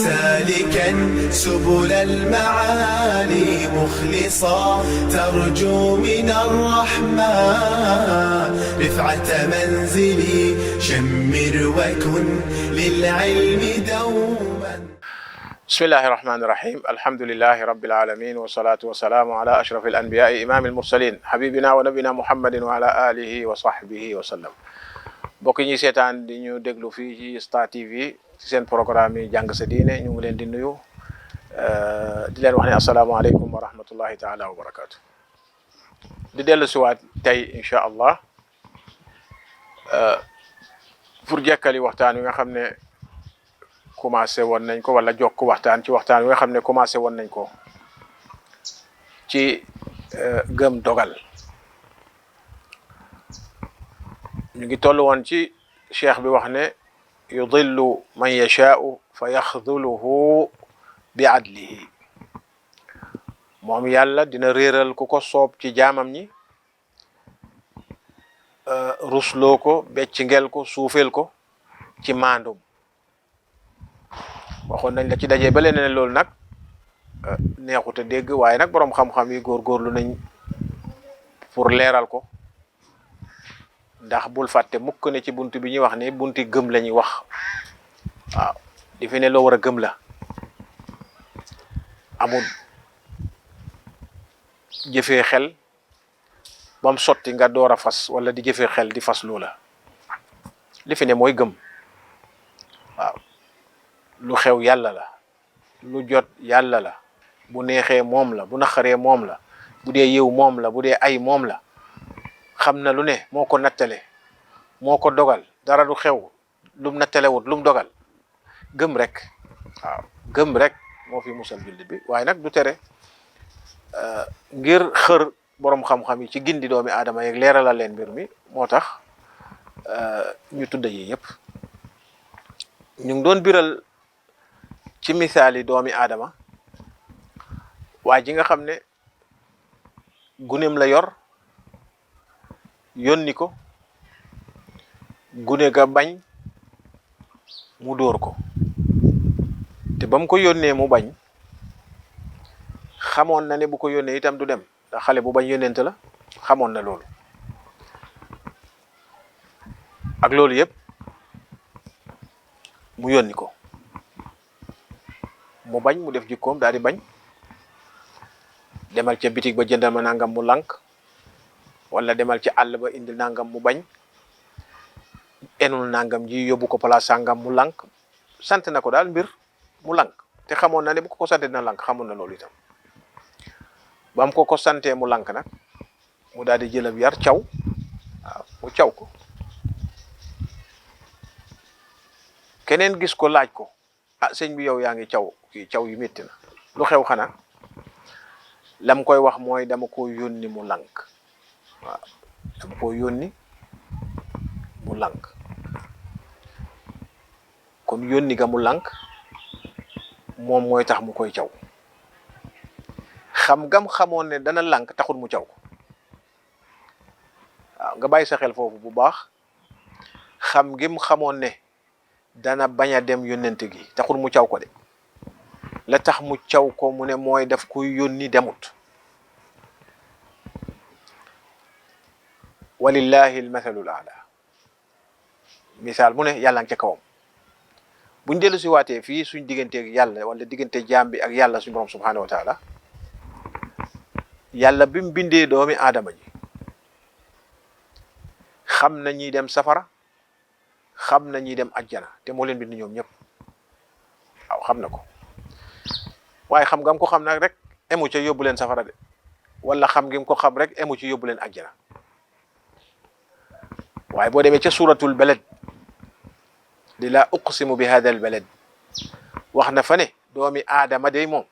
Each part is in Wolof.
سالكا سبل المعالي مخلصا ترجو من الرحمن رفعة منزلي شمر وكن للعلم دوما. بسم الله الرحمن الرحيم. الحمد لله رب العالمين والصلاة والسلام على أشرف الأنبياء إمام المرسلين حبيبنا ونبينا محمد وعلى آله وصحبه وسلم. mbokk ñi seetaan di ñu déglu fii ci Star TV ci seen programme yi jàng sa diine ñu ngi leen di nuyu di leen wax ne asalaamaaleykum wa rahmatullahi taala wa barakaatu. di dellu si waat tey incha allah pour jekkali waxtaan wi nga xam ne commencé woon nañ ko wala jokk waxtaan wi nga xam ne commencé woon nañ ko ci gëm dogal. ñu ngi toll woon ci cheikh bi wax ne yudillu man yashaa'u fa yaxduluhu bi adlihi, moom yàlla dina réeral ku ko soob ci jaamam ñi, rusloo ko, beccingel ko, suufeel ko ci maandum. waxoon nañ la ci dajee ba leen ne loolu nag neexut a dégg, waaye nag boroom xam-xam yi góorgóorlu nañ pour leeral ko, ndax bul fàtte mukk ne ci buntu bi ñuy wax ne bunti gëm la ñuy wax. waaw di fi ne loo war a gëm la, amul jëfee xel bam sotti nga door a fas wala di jëfee xel di fas loola. li fi ne mooy gëm. waaw lu xew yàlla la, lu jot yàlla la, bu neexee moom la, bu naqaree moom la, bu dee yiw moom la, bu dee ay moom la. xam na lu ne moo ko nattale, moo ko dogal, dara du xew lum nattalewut lum dogal. gëm rek. waaw gëm rek moo fi musal jullit bi, waaye nag du tere ngir xër borom xam-xam yi ci gindi doomi aadama yeeg leeralal leen mbir mi, moo tax ñu tudda yi yëpp. ñu ngi doon biral ci misaali doomi aadama waa ji nga xam ne guneem la yor, yónni ko, gune ga bañ, mu dóor ko. te ba mu ko yónnee mu bañ, xamoon na ne bu ko yónnee itam du dem, ndax xale bu bañ yónnente la, xamoon na loolu. ak loolu yëpp mu yónni ko, mu bañ, mu def jikkoom daal di bañ. demal ca bitig ba jëndal ma nangam mu lànk, wala demal ci àll ba indi nangam mu bañ, enul nangam ji yóbbu ko place sangam mu lànk. sant na ko daal mbir mu lànk, te xamoon na ne bu ko sante dina lànk, xamoon na loolu itam. ba am ko santee mu lànk nag, mu daal di jëlab yar caw. waaw mu caw ko. keneen gis ko laaj ko, ah sëñ bi yow yaa ngi caw kii caw yu métti na, lu xew xanaa? lam koy wax mooy dama ko yónni mu lànk. waaw dama ko yónni mu lànk. kon yónni ga mu lànk moom mooy tax mu koy caw. xam gam xamoon ne dana lànk taxul mu caw ko. waaw nga bàyyi sa xel foofu bu baax. xam gim xamoon ne dana bañ a dem yónnente gi taxul mu caw ko de. la tax mu caw ko mu ne mooy daf koy yónni demut. walillahi almathalul a'la. misaal mu ne yàlla nga ca kawam. buñ dellu si waatee fii suñ digganteeg yàlla wala diggante jaam bi ak yàlla suñ borom subhanahu wa taala, yàlla bi mu bindee doomi aadama ji xam na ñiy dem safara, xam na ñiy dem ajjana, te moo leen bind ñoom ñëpp. waaw xam na ko, waaye xam ngam ko xam nag rek emu ca yóbbu leen safara de, wala xam ngim ko xam rek emu ci yóbbu leen ajjana. waaye boo demee ca suratul balad di la uqsimu bi hada al balad, wax na fa ne doomi aadama day moom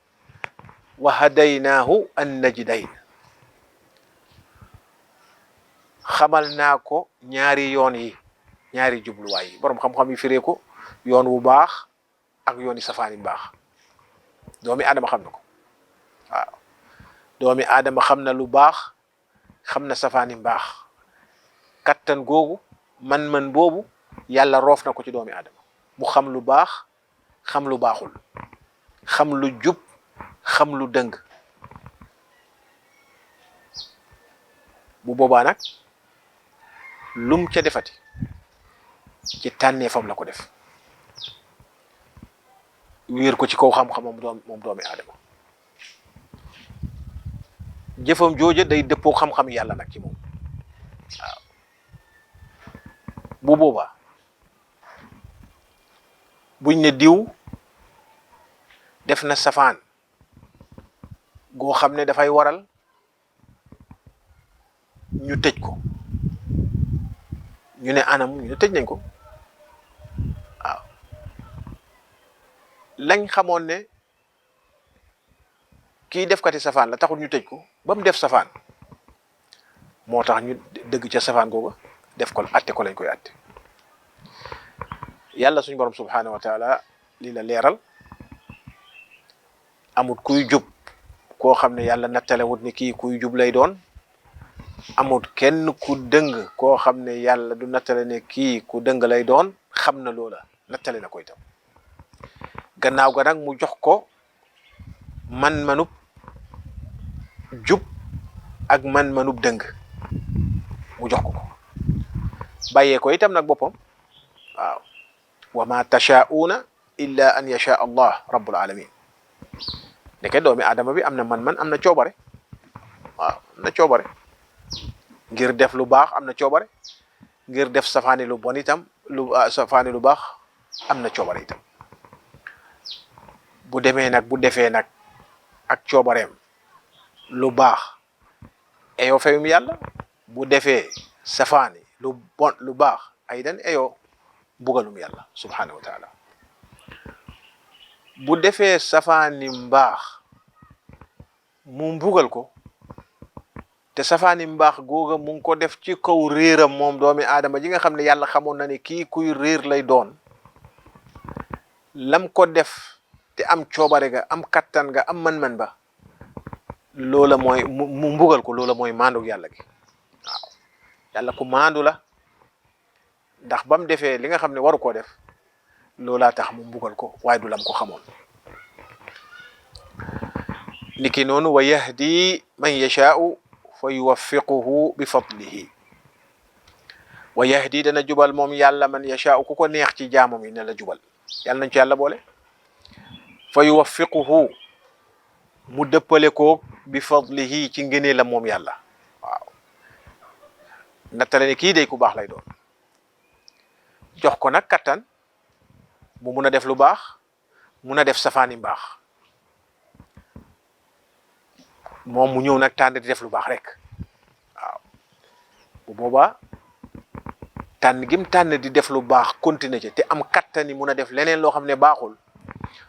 wa hadaynaahu an najdayn, xamal naa ko ñaari yoon yi, ñaari jubluwaay yi. borom xam-xam yi firee ko yoon wu baax ak yooni safaani baax. doomi aadama xam na ko. waaw doomi aadama xam na lu baax, xam na safaani baax. kattan googu man-man boobu yàlla roof na ko ci doomi aadama mu xam lu baax, xam lu baaxul xam lu jub xam lu dëng bu boobaa nag lum ca defati ci tànneefam la ko def wéer ko ci kaw xam-xamam moom doomi aadama jëfam jooja day dëppoo xam-xam yàlla nag ci moom waaw bu boobaa buñ ne diw def na safaan goo xam ne dafay waral ñu tëj ko ñu ne anam ñu ne tëj nañ ko waaw lañ xamoon ne kii defkati safaan la taxul ñu tëj ko ba mu def safaan moo tax ñu dëgg ca safaan googa def ko atte ko lañ koy atte yàlla suñu borom subhanahu wa taala lii la leeral amut kuy jub koo xam ne yàlla nattalewut ni kii kuy jub lay doon amut kenn ku dëng koo xam ne yàlla du nattale ne kii ku dëng lay doon xam na loola nattale na ko itam gannaaw ga nag mu jox ko man-manub jub ak man-manub dëng mu jox ko bàyyee ko itam nag boppam waaw wa ma tashaa'uuna illa an yasha allah rabbul alamin ndeke doomi aadama bi am na man-man am na coobare waaw am na coobare ngir def lu baax am na coobare ngir def safaani lu bon itam safaani lu baax am na coobare itam bu demee nag bu defee nag ak coobareem lu baax eyoo fayum yàlla bu defee safaani lu bon lu baax ay dan eyoo bugalum yàlla subhanahu wa taala bu defee safaani mbaax mu mbugal ko te safaani mbaax googa mu ngi ko def ci kaw réeram moom doomi aadama ji nga xam ne yàlla xamoon na ne kii kuy réer lay doon lam ko def te am coobare ga am kattan ga am man-man ba loola mooy mu mbugal ko loola mooy maandu yàlla gi waaw yàlla ku maandu la ndax bam defee li nga xam ne waru koo def loolaa tax mu mbugal ko waaye du lam ko xamoon niki noonu wa yahdi man yashaa'u fa yuwaffiquhu bi fadlihi wa yahdi dana jubal moom yàlla man yashaa'u ku ko neex ci jaamam yi ne la jubal yàlla nañ ci yàlla boole fa yuwaffiquhu mu dëppale ko bi fadlihi ci ngënee la moom yàlla waaw nattale ne kii day ku baax lay doon jox ko nag kattan mu mun a def lu baax mun a def safaani mbaax moom mu ñëw nag tànn di def lu baax rek waaw bu boobaa tànn gim tànn di def lu baax continuer ci te am kattani mun a def leneen loo xam ne baaxul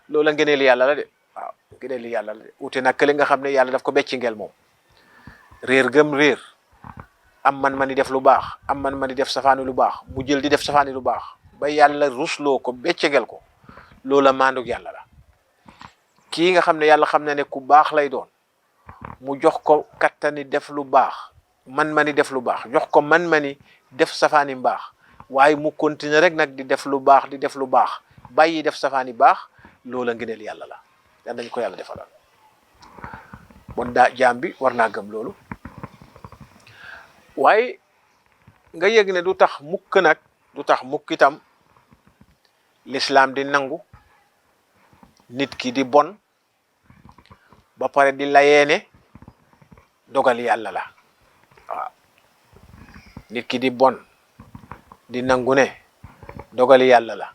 loola ngëneel yàlla la de waaw ngëneel yàlla la de ute nag kële nga xam ne yàlla daf ko becci ngel moom réer gëm réer am man-mani def lu baax am man-mani def safaani lu baax mu jël di def safaani lu baax ba yàlla rusloo ko becci ngel ko loola maandug yàlla la kii nga xam ne yàlla xam na ne ku baax lay doon mu jox ko kattani def lu baax man-mani def lu baax jox ko man-mani def safaani mbaax waaye mu continuer rek nag di def lu baax di def lu baax bàyyi def safaani baax loola ngëneel yàlla la yan nañ ko yàlla defalal bon daa jaam bi war naa gëm loolu waaye nga yëg ne du tax mukk itam l'islam di nangu nit ki di bon ba pare di layeene dogal yàlla la waaw nit ki di bon di nangu ne dogal yàlla la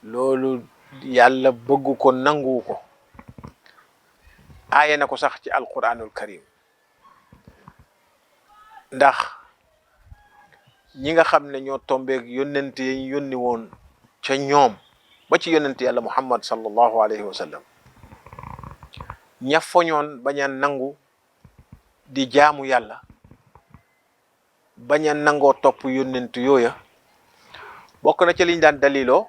loolu yàlla bëggu ko nangu ko aaye na ko sax ci alquranul karim ndax ñi nga xam ne ñoo tombeeg yónnent yi yónni woon ca ñoom ba ci yónnent yàlla muhammad sallallahu alayhi wa sallam ña foñoon bañ a nangu di jaamu yàlla bañ a nangoo topp yónnent yooya bokk na ci liñ daan daliloo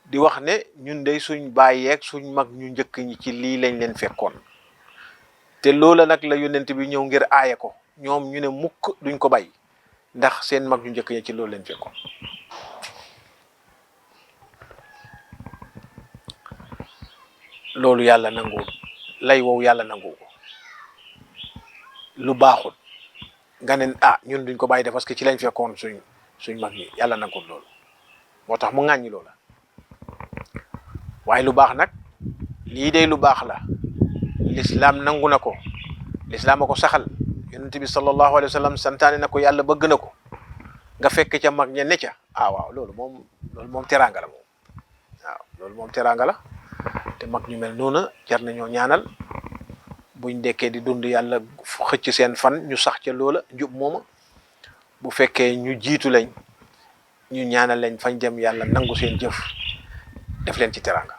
di wax ne ñun day suñ bàyyeeg suñ mag ñu njëkk ñi ci lii lañ leen fekkoon te loola nag la yónnent bi ñëw ngir aaye ko ñoom ñu ne mukk duñ ko bàyyi ndax seen mag ñu njëkk ñi ci loolu leen fekkoon loolu yàlla nanguwul lay wow yàlla nanguwu ko lu baaxul nga ne ñun duñ ko bàyyi def parce que ci lañ fekkoon suñ mag ñi yàlla nanguwul loolu moo tax mu ŋàññi loola waaye lu baax nag lii day lu baax la l'islam nangu na ko l'islam a ko saxal yonent bi sallallahu alayhi wa sallam santaane na ko yàlla bëgg na ko nga fekk ca mag ña ne ca waaw loolu moom teraanga la moom waaw loolu moom teraanga la te mag ñu mel noonu jar nañoo ñaanal buñ dekkee di dund yàlla xëcc seen fan ñu sax ca loola njub mooma bu fekkee ñu jiitu lañ ñu ñaanal lañ fañ dem yàlla nangu seen jëf def leen ci teraanga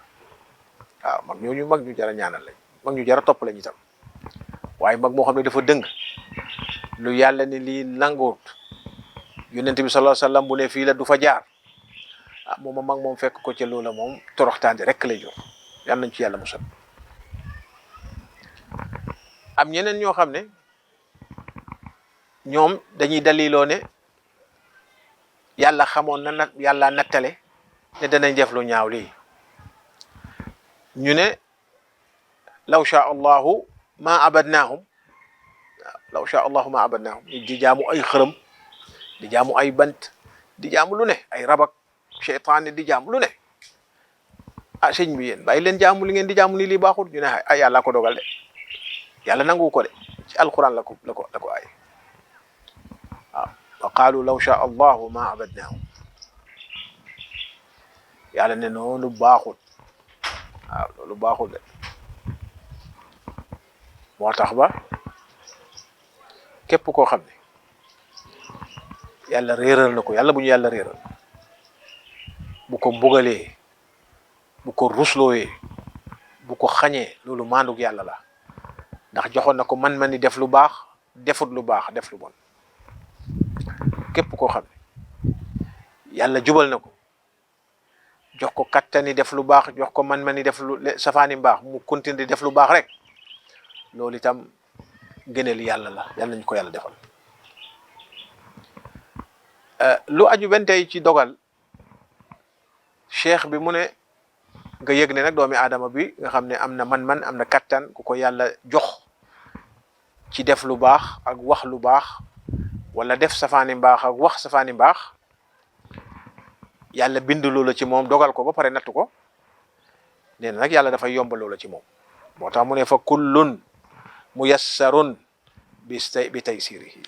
waaw mag ñu jara ñaanal lañ mag ñu jara topp lañ itam waaye mag moo xam ne dafa dëng lu yàlla ni lii nanguwut yonent bi sallallahu alayhi wasallam bu ne fii la du fa jaar moom mag moom fekk ko ca loola moom toroxtaande rek lay jox yàlla nañ ci yàlla musal am ñeneen ñoo xam ne ñoom dañuy daliloo ne yàlla xamoon na yàlla nattale ne danañ def lu ñaaw lii ñu ne law sha allahu ma abadnaahum law sha allahu ma abadnaahum di jaamu ay xërëm di jaamu ay bant di jaamu lu ne ay rabak seytaane di jaamu lu ne sëñ bi yéen bàyyi leen jaamu li ngeen di jaamu ni lii baaxul ñu ne yàlla ko dogal de yàlla nangu ko de ci alquran la ko ay waaw wa qaalu law sha allahu ma abadnaahum yàlla ne noonu baaxul waaw loolu baaxul de moo tax ba képp koo xam ne yàlla réeral na ko yàlla bu ñu yàlla réeral bu ko mbugalee bu ko ruslooyee bu ko xañee loolu maandug yàlla la ndax joxoon na ko man-man ni def lu baax defut lu baax def lu bon képp koo xam ne yàlla jubal na ko jox ko kattani def lu baax jox ko man-man ni def lu safaani mbaax mu continue di def lu baax rek loolu itam gëneel yàlla la yàlla nañu ko yàlla defal lu aju benn tey ci dogal cheikh bi mu ne nga yëg ne nag doomi aadama bi nga xam ne am na man-man am na kattan ku ko yàlla jox ci def lu baax ak wax lu baax wala def safaani mbaax ak wax safaani mbaax yàlla bind loola ci moom dogal ko ba pare nattu ko nee na nag yàlla dafay yombal loola ci moom moo tax mu ne fa kullun muyassarun bi taysirihi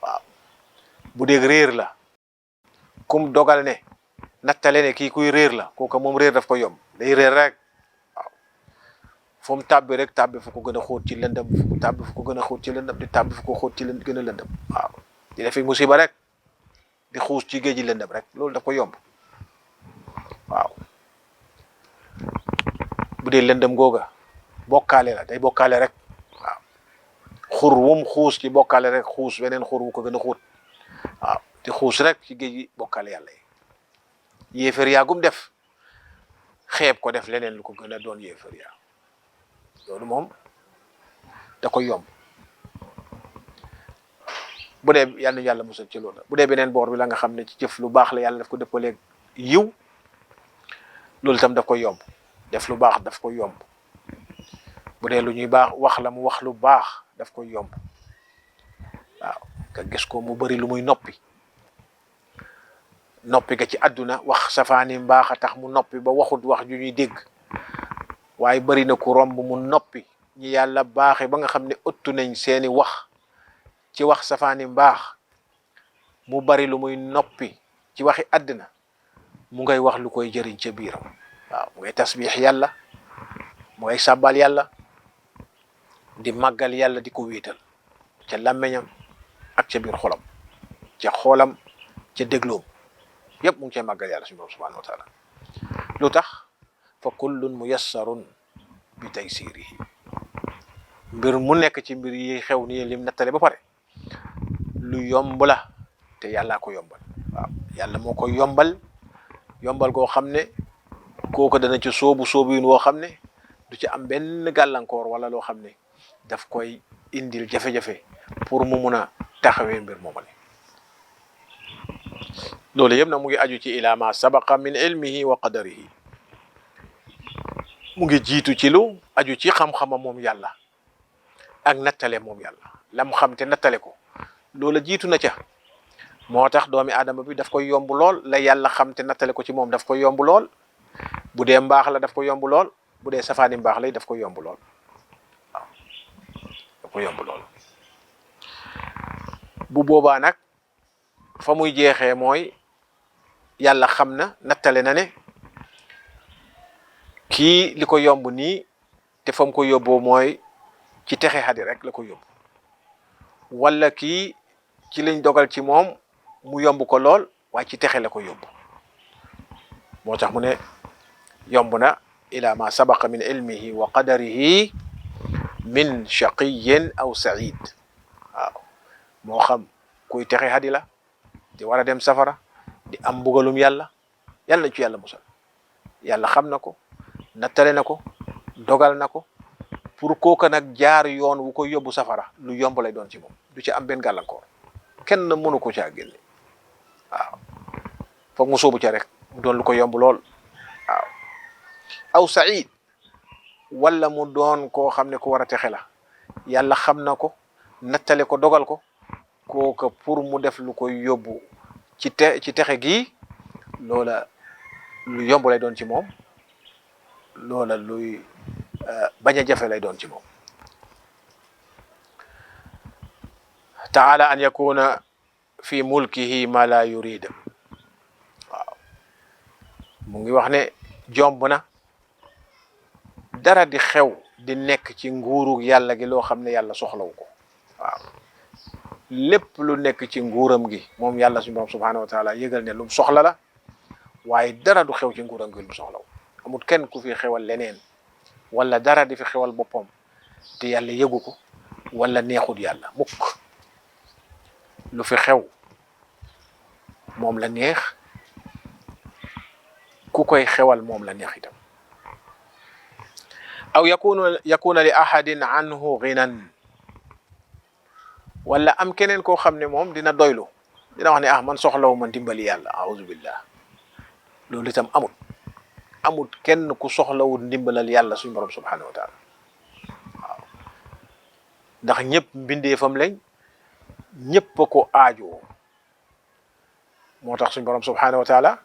waaw bu dee réer la kum dogal ne nattale ne kii kuy réer la kooka moom réer daf ko yomb day réer rek waaw fu mu tàbbi rek tàbbi fu ko gën a xóot ci lëndëm fu mu tàbbi fu ko gën a xóot ci lëndëm di tàbbi fu ko xóot ci gën a lëndëm waaw di defi musiba rek di xuus ci géej gi lëndëm rek loolu daf ko yomb waaw bu dee lëndëm googa bokkaale la day bokkaale rek waaw xur wum xuus ci bokkaale rek xuus weneen xur wu ko gën a xóot waaw di xuus rek ci géej gi bokkaale yàlla yi yéefar yaa gum def xeeb ko def leneen lu ko gën a doon yéefar yaa loolu moom da koy yomb bu dee yàlla na yàlla musal ci loolu bu dee beneen boor bi la nga xam ne ci jëf lu baax la yàlla daf ko dëppaleeg yiw loolu itam daf koy yomb def lu baax daf koy yomb bu dee lu ñuy baax wax la mu wax lu baax daf koy yomb waaw nga gis ko mu bari lu muy noppi ga ci àdduna wax safaani mbaax a tax mu noppi ba waxut wax ju ñuy dégg waaye bari na ku romb mu noppi ñi yàlla baaxe ba nga xam ne ëttu nañ seeni wax ci wax safaani mbaax mu bari lu muy noppi ci waxi àddina mu ngay wax lu koy jëriñ ca biiram waaw mu ngay tasbiix yàlla mu ngay sàbbal yàlla di màggal yàlla di ko wéetal ca làmmeñam ak ca biir xolam ca xoolam ca dégloom yëpp mu ngi cee màggal yàlla suñu borom subhanahu wa taala lu tax fa kullun muyassarun bi taysirihi mbir mu nekk ci mbir yi xew ni lim nattale ba pare lu yomb la te yàllaa ko yombal waaw yàlla moo ko yombal goo xam ne kooku dana ci soobu yin woo xam ne du ci am benn gàllankoor wala loo xam ne daf koy indil jafe-jafe pour mu mun a taxawee mbir moomale loolu yëpp nag mu ngi aju ci ila ma sabaqa min ilmihi wa qadarihi mu ngi jiitu ci lu aju ci xam-xama moom yàlla ak nattale moom yàlla lam xam te nattale ko loola jiitu na ca moo tax doomi aadama bi daf koy yomb lool la yàlla xam te nattale ko ci moom daf koy yomb lool bu dee mbaax la daf ko yomb lool bu dee safaani mbaax lay daf ko yomb lool waaw daf ko yomb lool bu boobaa nag fa muy jeexee mooy yàlla xam na nattale na ne kii li ko yomb nii te fa mu ko yóbboo mooy ci texe xadi rek la ko yóbbu wala kii ci liñ dogal ci moom mu yomb ko lool waaye ci texe la ko yóbbu moo tax mu ne yomb na ila ma sabaqa min ilmihi wa qadarihi min shaqiyin aw said waaw moo xam kuy texe xadi la di war a dem safara di am mbugalum yàlla yàlla na ci yàlla musal yàlla xam na ko nattale na ko dogal na ko pour kooka nag jaar yoon wu ko yóbbu safara lu yomb lay doon ci moom du ci am benn gàllankoor kenn mënu ko caa génne waaw foog mu sóobu ca rek mu doon lu ko yomb lool waaw aw saïd wala mu doon koo xam ne ku war a texe la yàlla xam na ko nattale ko dogal ko kooka pour mu def lu koy yóbbu ci texe gii loola lu yomb lay doon ci moom loola luy bañ a jafe lay doon ci moom taala an yakuna fi mulkihi ma la yurid waaw mu ngi wax ne jomb na dara di xew di nekk ci nguuru yàlla gi loo xam ne yàlla soxlawu ko waaw lépp lu nekk ci nguuram gi moom yàlla suñu borom subhanahu wa taala yëgal ne lum soxla la waaye dara du xew ci nguuram gi lum soxlawu amul kenn ku fi xewal leneen wala dara di fi xewal boppam te yàlla yëgu ko wala neexut yàlla mukk lu fi xew moom la neex ku koy xewal moom la neex itam aw yakuna li ahadin anhu ghinan wala am keneen koo xam ne moom dina doylu dina wax ne ah man soxlawu ma dimbali yàlla a'udhu billah loolu itam amut kenn ku soxlawul ndimbalal yàlla suñu borom subhanahu wa taala waaw ndax ñëpp mbindeefam lañ ñëpp a ko aajoo moo tax suñu borom subhanahu wa taala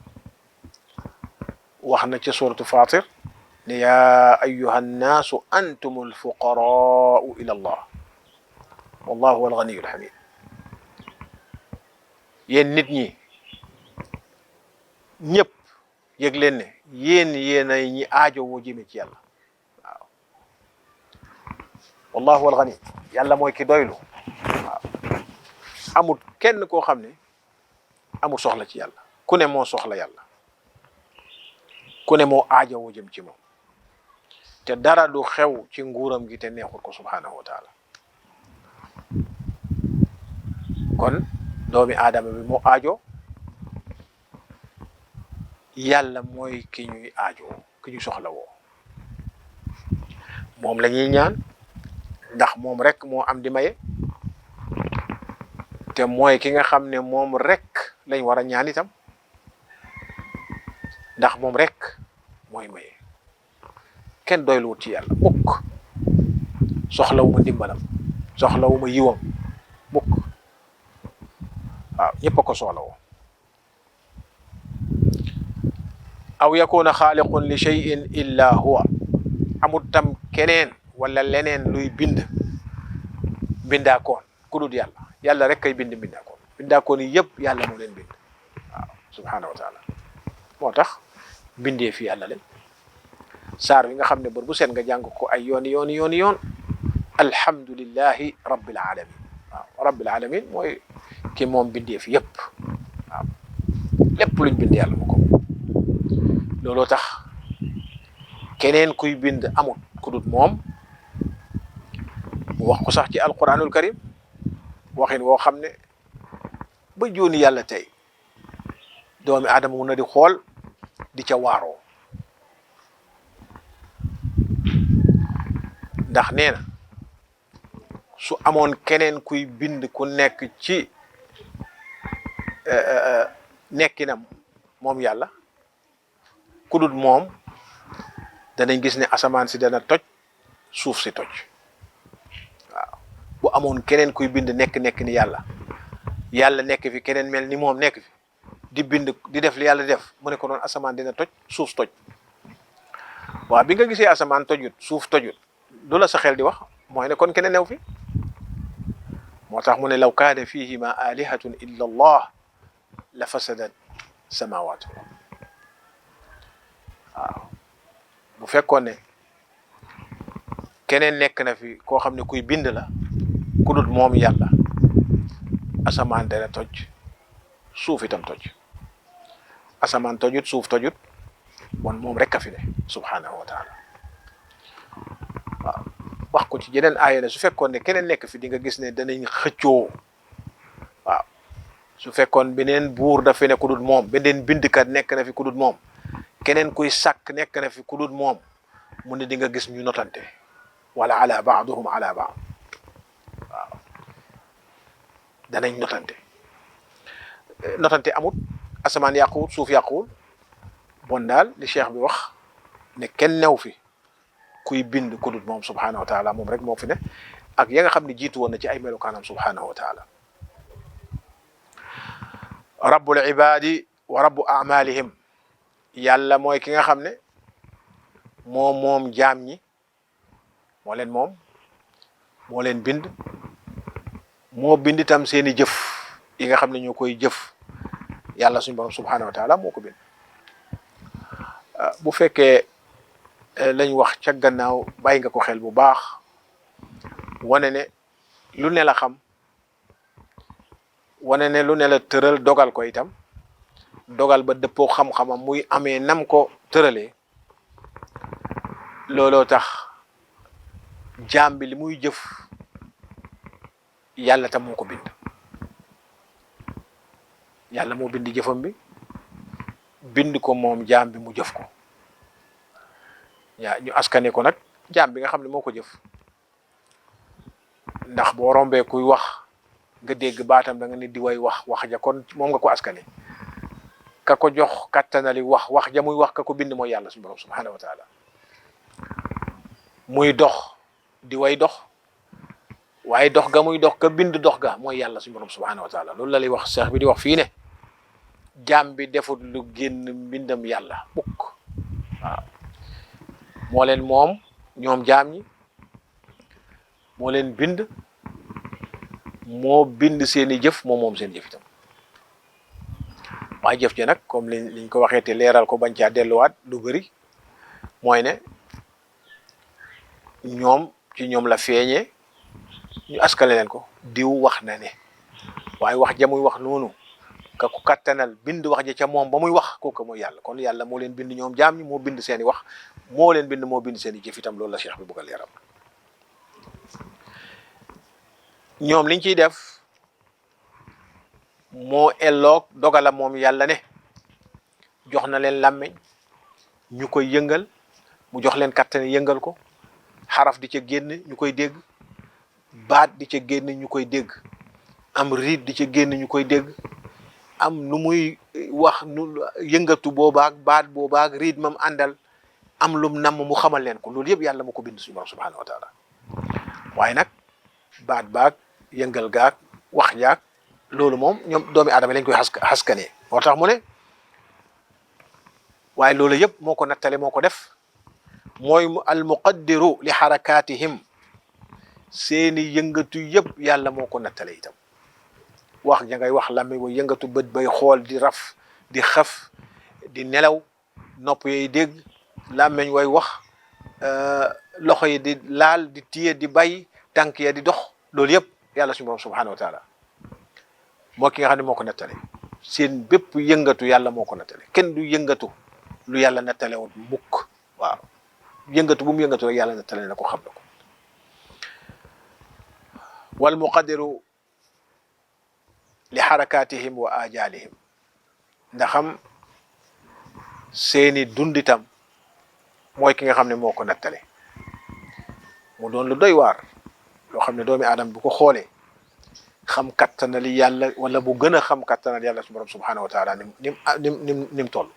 wax na ci suratu fatir ne yaa ayyuha nnaasu antum alfuqaraau ila allah wallahu huwa alganiyu alhamid yéen nit ñi ñëpp yëg leen ne yéenay ñi aajo woo jëme ci yàlla waaw wallahu huwa algani yàlla mooy ki doylu waaw amul kenn koo xam ne amul soxla ci yàlla ku ne moo soxla yàlla ku ne moo aajo woo jëm ci moom te dara du xew ci nguuram gi te neexul ko subhanahu wa taala kon doomi aadama bi moo aajo yàlla mooy ki ñuy aajo ki ñu soxla woo moom la ñuy ñaan ndax moom rek moo am di maye te mooy ki nga xam ne moom rek lañ war a ñaan itam ndax moom rek mooy maye kenn doyluwut ci yàlla mukk soxlawuma ndimbalam soxlawuma yiwam mukk waaw ñëpp a ko soxla woo aw yakuna xaaliqun li cheyin illa huwa amul tam keneen wala leneen luy bind bindaakoon ku dul yàlla yàlla rek kay bind bindaakoon yi yëpp yàlla moo leen bind waaw subhanahu wa taala moo tax bindee fi yàlla leen saar wi nga xam ne bër bu seet nga jàng ko ay yoon alhamdulillahi rabbil alamin waaw rabbil alamin mooy ki moom bindee fi yëpp waaw lépp luñ bind yàlla mu ko looloo tax keneen kuy bind amut ku dut moom mu wax ko sax ci alquranul karim waxin woo xam ne ba jooni yàlla tey doomi aadama mun na di xool di ca waaroo ndax nee na su amoon keneen kuy bind ku nekk ci nekkinam moom yàlla ku dul moom danañ gis ne asamaan si dana toj suuf si toj waaw bu amoon keneen kuy bind nekk ni yàlla nekk fi keneen mel ni moom nekk fi di bind di def li yàlla def mu ne ko noon asamaan dina toj suuf toj waaw bi nga gisee asamaan tojut suuf tojut du la sa xel di wax mooy ne kon keneen new fi moo tax mu ne law kaana fihima alihatun illa allah la fasadat samawatu waaw bu fekkoon ne keneen nekk na fi koo xam ne kuy bind la ku dut moom yàlla asamaan dana toj suuf itam toj asamaan tojut suuf tojut bon moom rek a fi ne subhanahu wa taala waaw wax ko ci jeneen aaya ne su fekkoon ne keneen nekk fi di nga gis ne danañ xëccoo waaw su fekkoon beneen buur dafa ne ku dut moom beneen bindkat nekk na fi ku dut moom keneen kuy sàkk nekk na fi ku dut moom mu ne di nga gis ñu notante wala ala baaduhum ala baad waaw danañ notante amut asamaan yàquwut suuf yàquwul bon daal li cheikh bi wax ne kenn new fi kuy bind ku dut moom subhanahu wa taala moom rek moo fi ne ak ya nga xam ne jiitu woon na ci ay melokaanam subhanahu wa taala rabbul ibadi wa rabbu amalihim yàlla mooy ki nga xam ne moom jaam ñi moo leen bind moo bind itam seeni jëf yi nga xam ne ñoo koy jëf yàlla suñu borom subhanahu wa taala moo ko bind bu fekkee lañ wax ca gannaaw bàyyi nga ko xel bu baax wane ne lu ne la xam wane ne lu ne la tëral dogal ko itam dogal ba dëppoo xam-xamam muy amee nam ko tëralee looloo tax jaam bi li muy jëf yàlla tam moo ko bind yàlla moo bind jëfam bi bind ko moom jaam bi mu jëf ko yaa ñu askane ko nag jaam bi nga xam ne moo ko jëf ndax boo rombee kuy wax nga dégg baatam da nga nit di way wax ja kon moom nga ko askane ka ko jox kattanali wax ja muy wax ka ko bind mooy yàlla suñu borom subhanahu wa taala muy dox di way dox waaye dox ga muy dox ka bind dox ga mooy yàlla suñu borom subhanahu wa taala loolu la lay wax cheikh bi di wax fii ne jaam bi defut lu génn mbindam yàlla mukk waaw moo leen moom ñoom jaam ñi moo leen bind moo bind seeni jëf moom seen jëf itam waaye jëf ji nag comme liñ ko waxee te leeral ko bañ caa delluwaat lu bëri mooy ne ñoom ci ñoom la feeñee ñu askale leen ko diw wax na ne waaye wax ja muy wax noonu ka ku kattanal bind wax ja ca moom ba muy wax kooku mooy yàlla kon yàlla moo leen bind ñoom jaam ñi moo bind seeni wax moo leen bind moo bind seeni jëf itam loolu la cheikh bi bëgg a leeral ñoom liñ ciy def moo elloog dogala moom yàlla ne jox na leen làmmeñ ñu koy yëngal mu jox leen kattan yëngal ko xaraf di ca génn ñu koy dégg baat di ca génn ñu koy dégg am riit di ca génn ñu koy dégg am nu muy wax nu yëngatu boobaak baat boobaak riit mam àndal am lum namm mu xamal leen ko loolu yëpp yàlla moo ko bind suñu borom subhanahu wa taala waaye nag baat baak yëngal gaak wax jaak loolu moom ñoom doomi aadama lañ koy xaskanee moo tax mu ne waaye loolu yëpp moo ko nattale moo ko def mooy al muqaddiru li xarakatihim seeni yëngatu yëpp yàlla moo ko nattale itam wax ja ngay wax làmmiñ way yëngatu bët bay xool di raf di xaf di nelaw nopp yooyu dégg làmmiñ way wax loxo yi di laal di téye di bay tànk ya di dox loolu yëpp yàlla suñu borom subhanahu wa taala moo ki nga xam ne moo ko nattale seen bépp yëngatu yàlla moo ko nattale kenn du yëngatu lu yàlla nattale woon mukk waaw yëngatu bu mu yëngatu rek yàlla nattale na ko xam na ko wal muqaddiru li xarakatihim wa ajalihim ndaxam seeni dunditam mooy ki nga xam ne moo ko nattale mu doon lu doy waar loo xam ne doomi aadama bu ko xoolee xam kattanali yàlla wala bu gën a xam kattanali yàlla su borom subhanahu wa taala nim toll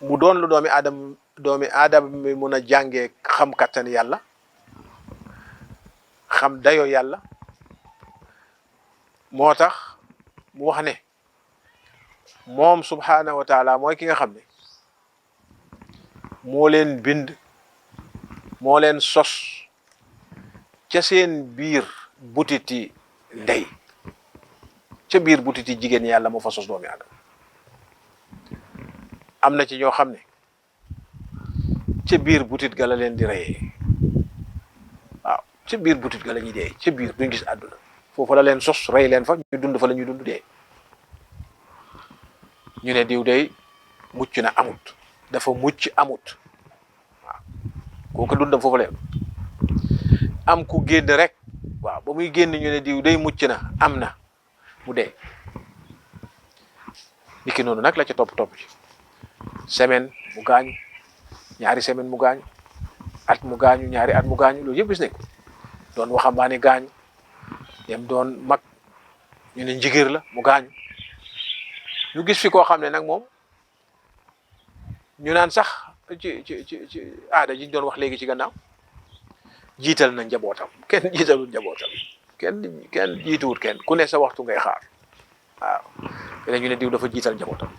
mu doon lu doomi aadama mi mun a jàngee xam kattan yàlla xam dayo yàlla moo tax mu wax ne moom subhaanahu wa taala mooy ki nga xam ne moo leen bind moo leen sos ca seen biir butiti ndey ca biir butiti jigéen yàlla moo fa sos doomi aadama am na ci ñoo xam ne ca biir butit ga la leen di reyee waaw ca biir butit ga la ñuy dee ca biir duñ gis àdduna foofu la leen sos rey leen fa ñu dund fa la ñuy dund dee ñu ne diw day mucc na amut dafa mucc amut waaw kooku dundam foofu leen am ku génn rek waaw ba muy génn ñu ne diw day mucc na am na mu dee niki noonu nag la ca topp ci semaine mu gaañu ñaari semaine mu gaañu at mu gaañu ñaari at mu gaañu loolu yëpp gis nañ ko doon waxambaane gaañu dem doon mag ñu ne njigéer la mu gaañu ñu gis fi koo xam ne nag moom ñu naan sax ci aada ji ñu doon wax léegi ci gannaaw jiital na njabootam kenn jiitalul njabootam kenn jiituwut kenn ku ne sa waxtu ngay xaar waaw te ñu ne diw dafa jiital njabootam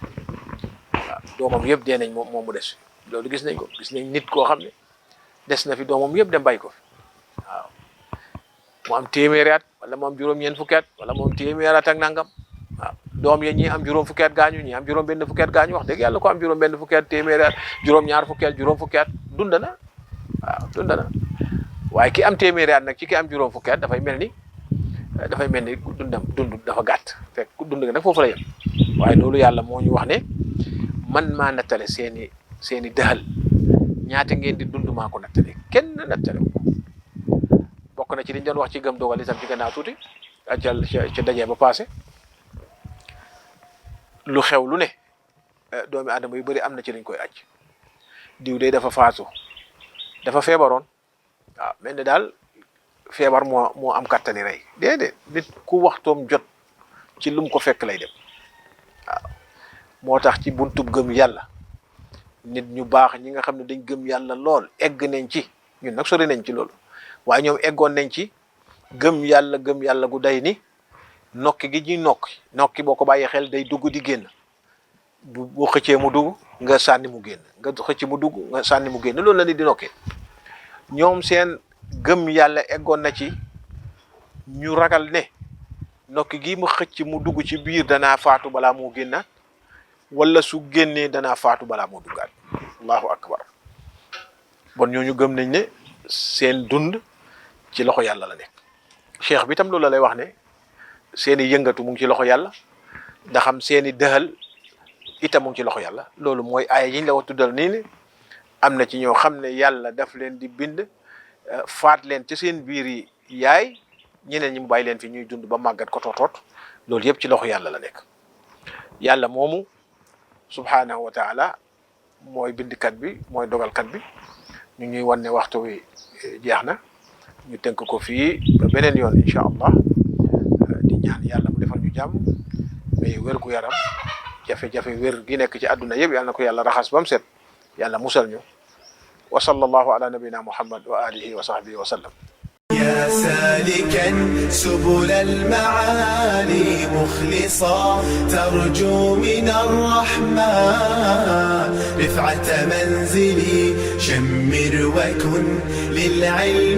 waaw doomam yëpp dee nañ moom mu des loolu gis nañ ko gis nañ nit koo xam ne des na fi doomam yëpp dem bàyyi ko fi waaw mu am téeméeri at wala mu am juróom-ñeent fukki at wala mu am téeméeri at ak nangam waaw doom ya ñi am juróom fukki at gaañu ñi am juróom benn fukki at gaañu wax dëgg yàlla ko am juróom benn fukki at téeméeri at juróom-ñaar fukki at juróom fukki at dund na waaw dund na waaye ki am téeméeri at nag ci ki am juróom fukki at dafay mel ni dund dafa gàtt fekk dund nga nag foofu la yem waaye loolu yàlla moo ñu wax ne man maa nattale seeni dëxal ñaata ngeen di dund maa ko nattale kenn nattale bokk na ci liñ doon wax ci gëm dogal itam ci gannaaw tuuti ca dajee ba passé lu xew lu ne doomi aadama yu bëri am na ci lañ koy aj diw de dafa faatu dafa feebaroon waaw mel ne daal feebar moo am kattani rey déedéet nit ku waxtoom jot ci lum ko fekk lay dem waaw moo tax ci buntub gëm yàlla nit ñu baax ñi nga xam ne dañ gëm yàlla lool egg nañ ci ñun nag sori nañ ci loolu waaye ñoom eggoon nañ ci gëm yàlla gu day ni nokki gi ñuy nokki boo ko bàyyee xel day dugg di génn boo xëccee mu dugg nga sànni mu génn nga xëcc mu dugg nga sànni mu génn loolu la nit di nokkee ñoom seen gëm yàlla eggoon na ci ñu ragal ne nokki gi mu xëcc mu dugg ci biir danaa faatu balaa moo génnaat wala su génnee danaa faatu balaa moo duggaat allahu akbar bon ñooñu gëm nañ ne seen dund ci loxo yàlla la nekk cheikh bi tam loolu la lay wax ne seeni yëngatu mu ngi ci loxo yàlla ndaxam seeni dëxal itam mu ngi ci loxo yàlla loolu mooy aaya yiñ la wax tuddal nii ni am na ci ñoo xam ne yàlla daf leen di bind faat leen ci seen biir yi yaay ñeneen ñi mu bàyyi leen fi ñuy dund ba màggat ko tootoot loolu yëpp ci loxo yàlla la nekk yàlla moomu subhaanahu wa taala mooy bindkat bi mooy dogalkat bi ñu ñuy wan ne waxtu wi jeex na ñu tënk ko fii ba beneen yoon incha allah di ñaan yàlla mu defal ñu jàmm mais wér gu yaram jafe-jafe wér gi nekk ci àdduna yëpp yàlla na ko yàlla raxas ba mu set yàlla musal ñu wa sallallahu ala nabina muhammad wa alihi wa sahbihi wa sallam يا سالكا سبل المعالي مخلصا ترجو من الرحمن رفعة منزلي شمر وكن للعلم